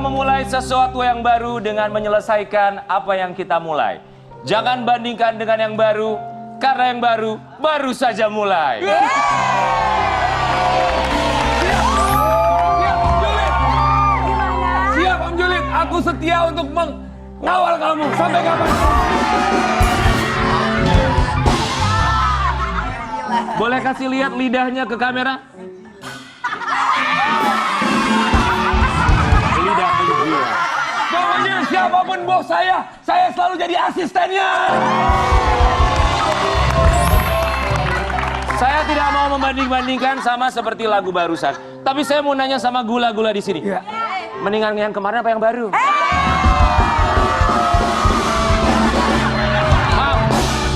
memulai sesuatu yang baru dengan menyelesaikan apa yang kita mulai. Jangan bandingkan dengan yang baru, karena yang baru, baru saja mulai. Siap Om Julid, aku setia untuk mengawal kamu sampai kapan. Boleh kasih lihat lidahnya ke kamera? Lidah penggila. Pokoknya siapapun bos saya selalu jadi asistennya. Saya tidak mau membanding-bandingkan sama seperti lagu barusan. Tapi saya mau nanya sama gula-gula di sini. Ya. Mendingan yang kemarin apa yang baru?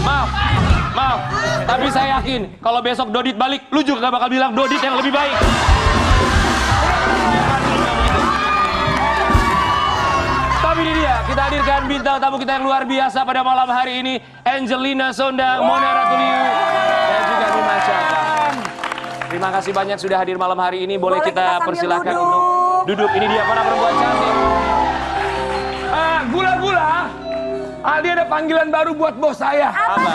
Maaf. Tapi saya yakin kalau besok Dodit balik, lu juga gak bakal bilang Dodit yang lebih baik. Tapi ini dia, kita hadirkan bintang tamu kita yang luar biasa pada malam hari ini, Angelina Sondang, Mona Ratuliu, dan juga Mima Syafa. Terima kasih banyak sudah hadir malam hari ini. Boleh kita persilahkan untuk duduk. Ini dia para perempuan cantik. Gula-gula, dia ada panggilan baru buat bos saya. Apa?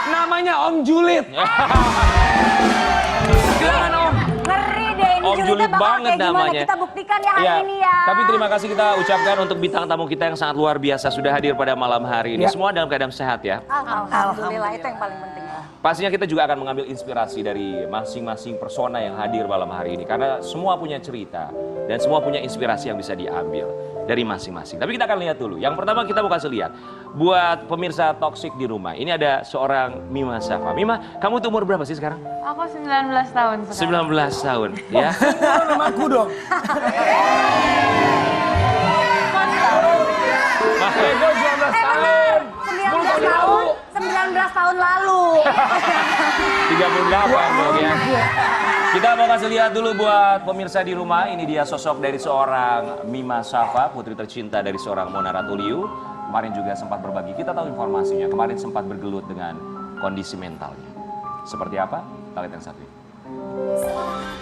Namanya Om Julid. Silakan Om. Ngeri deh ini Om Julid banget namanya. Kita buktikan ya hari ini ya. Tapi terima kasih kita ucapkan untuk bintang tamu kita yang sangat luar biasa sudah hadir pada malam hari ini. Ya. Semua dalam keadaan sehat ya. Alhamdulillah, itu yang paling penting. Pastinya kita juga akan mengambil inspirasi dari masing-masing persona yang hadir malam hari ini. Karena semua punya cerita dan semua punya inspirasi yang bisa diambil dari masing-masing. Tapi kita akan lihat dulu. Yang pertama kita mau kasih lihat. Buat pemirsa toksik di rumah. Ini ada seorang Mima Syafa. Mima, kamu tuh umur berapa sih sekarang? Aku 19 tahun sekarang. 19 tahun, ya. Nama aku dong. Ego 19 tahun. 19 tahun lalu. 38 dong ya. Kita mau kasih lihat dulu buat pemirsa di rumah. Ini dia sosok dari seorang Mima Syafa, putri tercinta dari seorang Mona Ratuliu. Kemarin juga sempat berbagi, kita tahu informasinya. Kemarin sempat bergelut dengan kondisi mentalnya. Seperti apa? Kita lihat yang satu ini.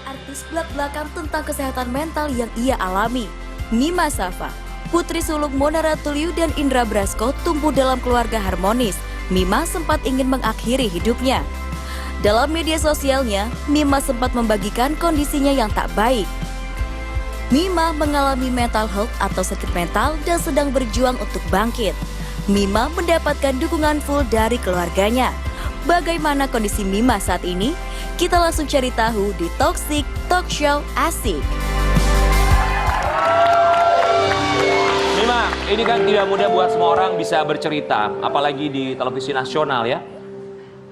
Artis belak-belakan tentang kesehatan mental yang ia alami. Mima Syafa, putri sulung Mona Ratuliu dan Indra Brasko tumbuh dalam keluarga harmonis. Mima sempat ingin mengakhiri hidupnya. Dalam media sosialnya, Mima sempat membagikan kondisinya yang tak baik. Mima mengalami mental health atau sakit mental dan sedang berjuang untuk bangkit. Mima mendapatkan dukungan full dari keluarganya. Bagaimana kondisi Mima saat ini? Kita langsung cari tahu di Toxic Talk Show Asik. Mima, ini kan tidak mudah buat semua orang bisa bercerita, apalagi di televisi nasional ya.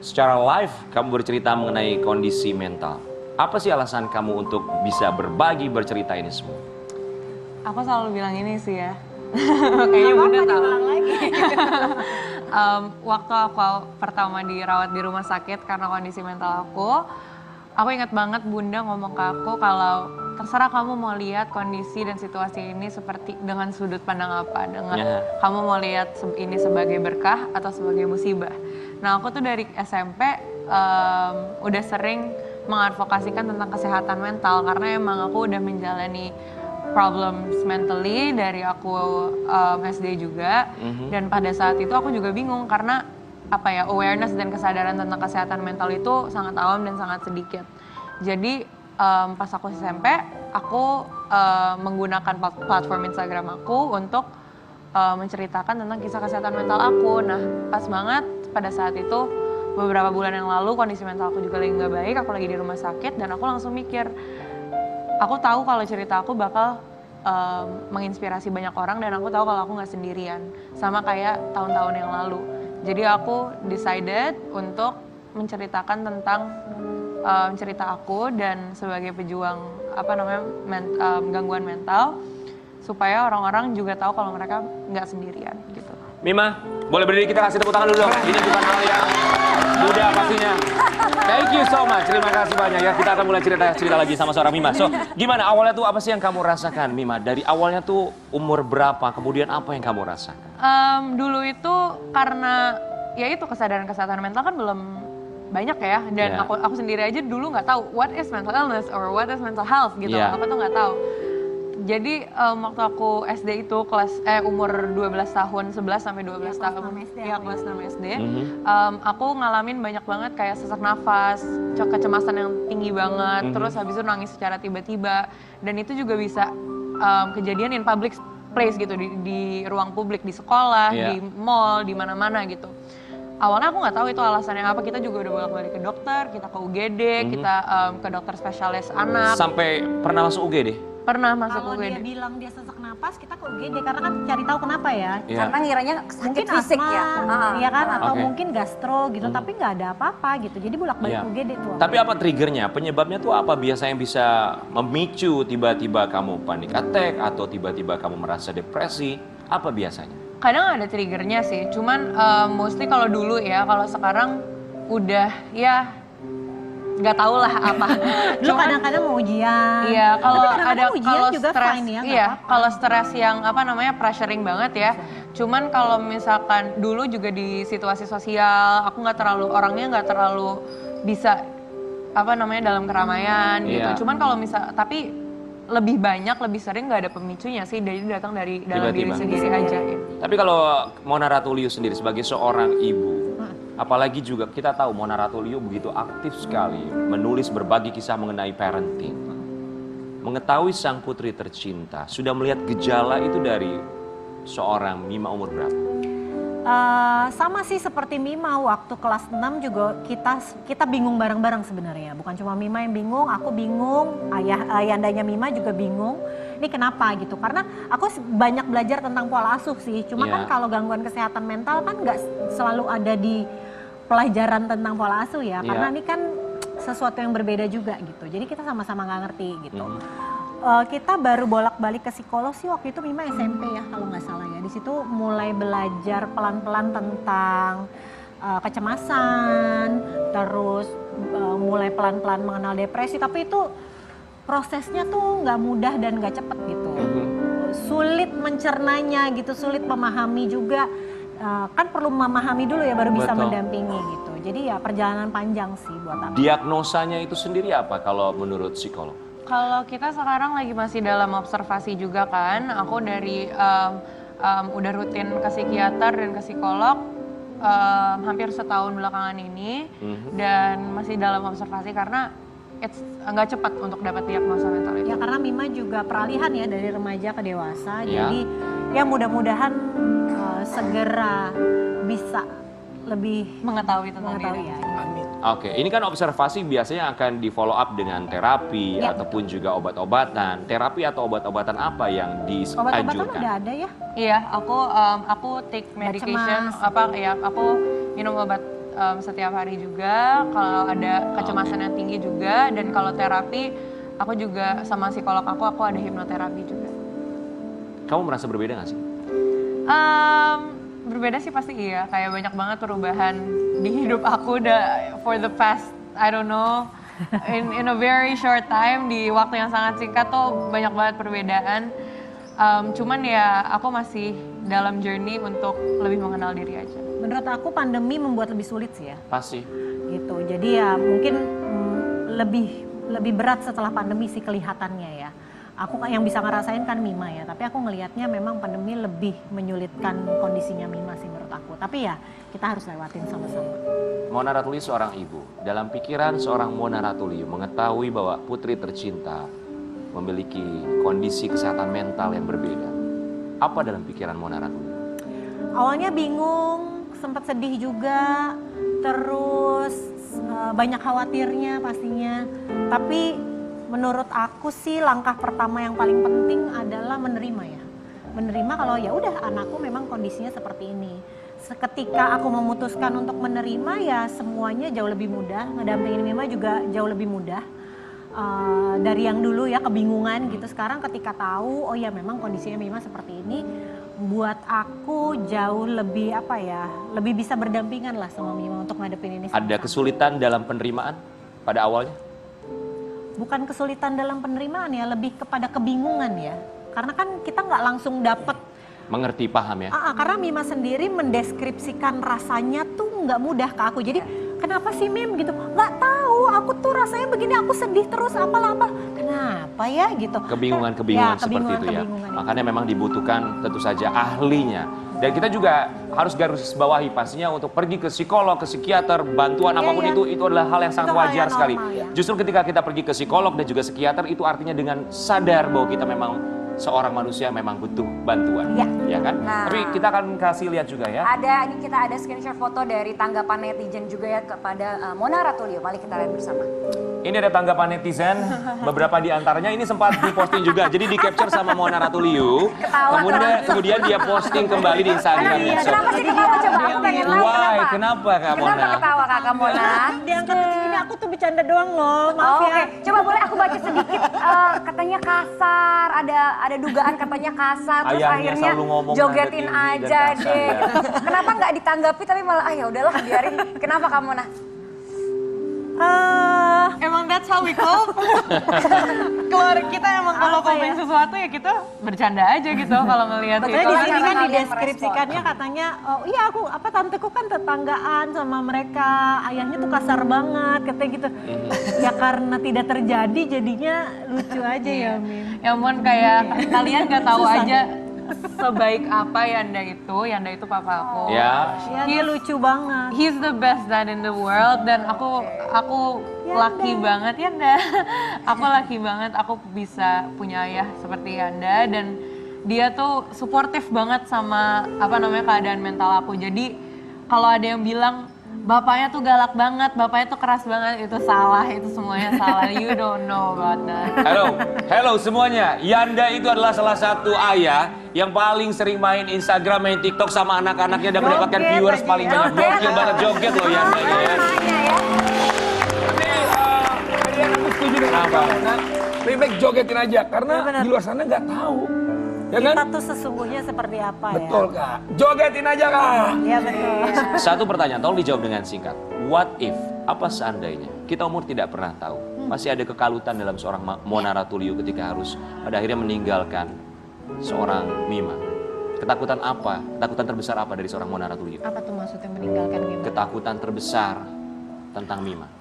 Secara live kamu bercerita mengenai kondisi mental. Apa sih alasan kamu untuk bisa berbagi bercerita ini semua? Aku selalu bilang ini sih ya. Kayaknya Bunda tahu. Waktu aku pertama dirawat di rumah sakit karena kondisi mental aku ingat banget Bunda ngomong ke aku kalau terserah kamu mau lihat kondisi dan situasi ini seperti dengan sudut pandang apa, dengan kamu mau lihat ini sebagai berkah atau sebagai musibah. Nah aku tuh dari SMP udah sering mengadvokasikan tentang kesehatan mental karena emang aku udah menjalani problems mentally dari aku SD juga. Dan pada saat itu aku juga bingung karena awareness dan kesadaran tentang kesehatan mental itu sangat awam dan sangat sedikit. Jadi pas aku SMP aku menggunakan platform Instagram aku untuk menceritakan tentang kisah kesehatan mental aku. Nah pas banget pada saat itu beberapa bulan yang lalu kondisi mental aku juga lagi nggak baik, aku lagi di rumah sakit dan aku langsung mikir, aku tahu kalau cerita aku bakal menginspirasi banyak orang dan aku tahu kalau aku nggak sendirian, sama kayak tahun-tahun yang lalu. Jadi aku decided untuk menceritakan tentang cerita aku dan sebagai pejuang gangguan mental supaya orang-orang juga tahu kalau mereka nggak sendirian gitu. Mima, boleh berdiri, kita kasih tepuk tangan dulu dong. Ini bukan hal yang mudah pastinya. Thank you so much, terima kasih banyak ya. Kita akan mulai cerita lagi sama seorang Mima. So, gimana awalnya tuh apa sih yang kamu rasakan Mima? Dari awalnya tuh umur berapa, kemudian apa yang kamu rasakan? Dulu itu karena ya itu kesadaran kesehatan mental kan belum banyak ya. Dan aku sendiri aja dulu nggak tahu what is mental illness or what is mental health gitu. Aku tuh nggak tahu. Jadi waktu aku SD itu umur 12 tahun, 11 sampai 12 tahun. Iya, kelas 6 SD. Aku ngalamin banyak banget kayak sesak nafas, kecemasan yang tinggi banget, terus habis itu nangis secara tiba-tiba. Dan itu juga bisa kejadian in public place gitu, di ruang publik, di sekolah, di mall, di mana-mana gitu. Awalnya aku nggak tahu itu alasannya apa, kita juga udah bolak-balik ke dokter, kita ke UGD, kita ke dokter spesialis anak. Sampai pernah masuk UGD? Pernah masuk Kalau UGD. dia bilang dia sesak napas, kita ke UGD karena kan cari tahu kenapa ya. Iya. Karena ngiranya sakit Mungkin fisik asma, ya. iya kan, atau Oke. mungkin gastro gitu, tapi nggak ada apa-apa gitu. Jadi bolak-balik Iya. UGD tuh. Tapi apa triggernya? Penyebabnya tuh apa biasanya yang bisa memicu tiba-tiba kamu panik attack atau tiba-tiba kamu merasa depresi? Apa biasanya? Kadang ada triggernya sih, cuman mostly kalau dulu ya, kalau sekarang udah ya nggak tahu lah apa. Dulu kadang-kadang mau ujian. Iya, kalau Tapi kadang-kadang ada ujian kalau juga stres, fine ya, nggak iya, apa-apa. kalau stres yang pressuring banget ya. Cuman kalau misalkan dulu juga di situasi sosial, aku orangnya nggak terlalu bisa dalam keramaian gitu. Iya. Cuman kalau tapi lebih sering nggak ada pemicunya sih, jadi datang dari dalam diri Tiba-tiba. sendiri aja. Ya. Tapi kalau Mona Ratuliu sendiri sebagai seorang ibu, apalagi juga kita tahu Mona Ratuliu begitu aktif sekali menulis berbagai kisah mengenai parenting. Mengetahui sang putri tercinta, sudah melihat gejala itu dari seorang Mima umur berapa? Sama sih seperti Mima, waktu kelas 6 juga kita bingung bareng-bareng sebenarnya. Bukan cuma Mima yang bingung, aku bingung, ayandanya Mima juga bingung. Ini kenapa gitu? Karena aku banyak belajar tentang pola asuh sih. Cuma kan kalau gangguan kesehatan mental kan nggak selalu ada di pelajaran tentang pola asuh ya. Karena ini kan sesuatu yang berbeda juga gitu. Jadi kita sama-sama nggak ngerti gitu. Kita baru bolak-balik ke psikolog sih waktu itu Mima SMP ya kalau nggak salah ya. Di situ mulai belajar pelan-pelan tentang kecemasan, terus mulai pelan-pelan mengenal depresi. Tapi itu prosesnya tuh nggak mudah dan nggak cepet gitu. Sulit mencernanya gitu, sulit memahami juga. Kan perlu memahami dulu ya baru bisa Betul. mendampingi gitu. Jadi ya perjalanan panjang sih buat aku. Diagnosanya itu sendiri apa kalau menurut psikolog? Kalau kita sekarang lagi masih dalam observasi juga kan, aku dari udah rutin ke psikiater dan ke psikolog hampir setahun belakangan ini, dan masih dalam observasi karena nggak cepat untuk dapat diagnosa mental itu. Ya karena Mima juga peralihan ya dari remaja ke dewasa, Ya. jadi ya mudah-mudahan segera bisa lebih Mengetahui tentang mengetahui diri. ya. Oke, ini kan observasi biasanya akan di follow up dengan terapi Ya. ataupun juga obat-obatan. Terapi atau obat-obatan apa yang Obat-obatan dianjurkan? udah ada ya? Iya, aku take medication, cemas. aku minum obat setiap hari juga. Kalau ada kecemasan yang tinggi juga, dan kalau terapi, aku juga sama psikolog aku ada hipnoterapi juga. Kamu merasa berbeda nggak sih? Berbeda sih pasti iya, kayak banyak banget perubahan di hidup aku for the past, I don't know, in a very short time, di waktu yang sangat singkat tuh banyak banget perbedaan. Cuman ya aku masih dalam journey untuk lebih mengenal diri aja. Menurut aku pandemi membuat lebih sulit sih ya. Pasti. Gitu. Jadi ya mungkin lebih berat setelah pandemi sih kelihatannya ya. Aku yang bisa ngerasain kan Mima ya, tapi aku ngelihatnya memang pandemi lebih menyulitkan kondisinya Mima sih menurut aku. Tapi ya kita harus lewatin sama-sama. Mona Ratuliu seorang ibu. Dalam pikiran seorang Mona Ratuliu mengetahui bahwa putri tercinta memiliki kondisi kesehatan mental yang berbeda. Apa dalam pikiran Mona Ratuliu? Awalnya bingung, sempat sedih juga, terus banyak khawatirnya pastinya. Tapi menurut aku sih langkah pertama yang paling penting adalah menerima ya. Menerima kalau ya udah anakku memang kondisinya seperti ini. Ketika aku memutuskan untuk menerima ya semuanya jauh lebih mudah. Ngedampingin Mima juga jauh lebih mudah. Dari yang dulu ya kebingungan gitu, sekarang ketika tahu oh ya memang kondisinya Mima seperti ini, buat aku jauh lebih lebih bisa berdampingan lah sama Mima untuk ngadepin ini. Ada kesulitan dalam penerimaan pada awalnya? Bukan kesulitan dalam penerimaan ya, lebih kepada kebingungan ya. Karena kan kita nggak langsung dapet. Mengerti, paham ya? Karena Mima sendiri mendeskripsikan rasanya tuh nggak mudah ke aku. Jadi kenapa sih Mim gitu? Nggak tahu, kok aku tuh rasanya begini, aku sedih terus apalah. Kenapa ya gitu. Kebingungan seperti itu ya. Makanya memang dibutuhkan tentu saja ahlinya. Dan kita juga harus garis bawahi pastinya untuk pergi ke psikolog, ke psikiater, bantuan apapun itu adalah hal yang sangat Itu hal wajar yang sekali. normal, ya. Justru ketika kita pergi ke psikolog dan juga psikiater itu artinya dengan sadar bahwa kita memang seorang manusia memang butuh bantuan. Ya kan? Nah. Tapi kita akan kasih lihat juga ya. Kita ada screenshot foto dari tanggapan netizen juga ya kepada Mona Ratuliu. Mari kita lihat bersama. Ini ada tanggapan netizen, beberapa di antaranya ini sempat diposting juga. Jadi di capture sama Mona Ratuliu, kemudian dia posting kembali di Instagramnya. Kenapa sih ketawa? Coba aku pengen tahu Why? Kenapa Kak Mona? Kenapa ketawa Kakak Mona? Diangkat begini, aku tuh bercanda doang loh, maaf Oh, ya. oke. Coba boleh aku baca sedikit. Katanya kasar, ada dugaan katanya kasar, terus Ayahnya akhirnya selalu ngomong jogetin nada tinggi aja dan kasar, deh. ya. Gitu. Kenapa nggak ditanggapi tapi malah ya udahlah biarin. Kenapa kamu Mona? Emang that's how we cope. Keluarga kita emang kalau komen sesuatu ya kita bercanda aja gitu kalau ngelihat Makanya itu. di sini kan kalian dideskripsikannya katanya, oh iya aku tanteku kan tetanggaan sama mereka, ayahnya tuh kasar banget, katanya gitu. Ya karena tidak terjadi jadinya lucu aja ya Min. Ya ampun kayak kalian nggak tahu aja sebaik apa Yanda itu papa aku. Ya. Ya dia lucu banget. He's the best dad in the world dan aku lucky banget Yanda. Aku lucky banget aku bisa punya ayah seperti Yanda dan dia tuh suportif banget sama keadaan mental aku. Jadi kalau ada yang bilang bapaknya tuh galak banget, bapaknya tuh keras banget, itu salah, itu semuanya salah. You don't know about that. Hello semuanya. Yanda itu adalah salah satu ayah yang paling sering main Instagram, main TikTok sama anak-anaknya dan mendapatkan viewers paling banyak. Gokil banget joget loh Yanda ya. Jadi aku setuju dengan Kenapa? Mona. Lebih baik jogetin aja karena benar. di luar sana nggak tahu. Ya kan? Kita tuh sesungguhnya seperti apa ya? Betul Kak. Jogetin aja Kak. Iya betul. Satu pertanyaan, tolong dijawab dengan singkat. What if? Apa seandainya? Kita umur tidak pernah tahu. Masih ada kekalutan dalam seorang Mona Ratuliu ketika harus pada akhirnya meninggalkan seorang Mima. Ketakutan apa? Ketakutan terbesar apa dari seorang Mona Ratuliu? Apa tuh maksudnya meninggalkan Mima? Ketakutan terbesar tentang Mima.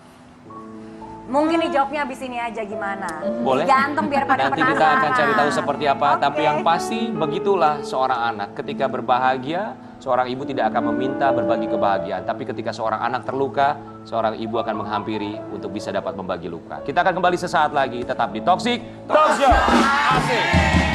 Mungkin dijawabnya abis ini aja gimana? Boleh? Ganteng biar pada Nanti penasaran. kita akan cari tahu seperti apa. Oke. Tapi yang pasti begitulah seorang anak. Ketika berbahagia, seorang ibu tidak akan meminta berbagi kebahagiaan. Tapi ketika seorang anak terluka, seorang ibu akan menghampiri untuk bisa dapat membagi luka. Kita akan kembali sesaat lagi. Tetap di Toxic Talk Show. Asik.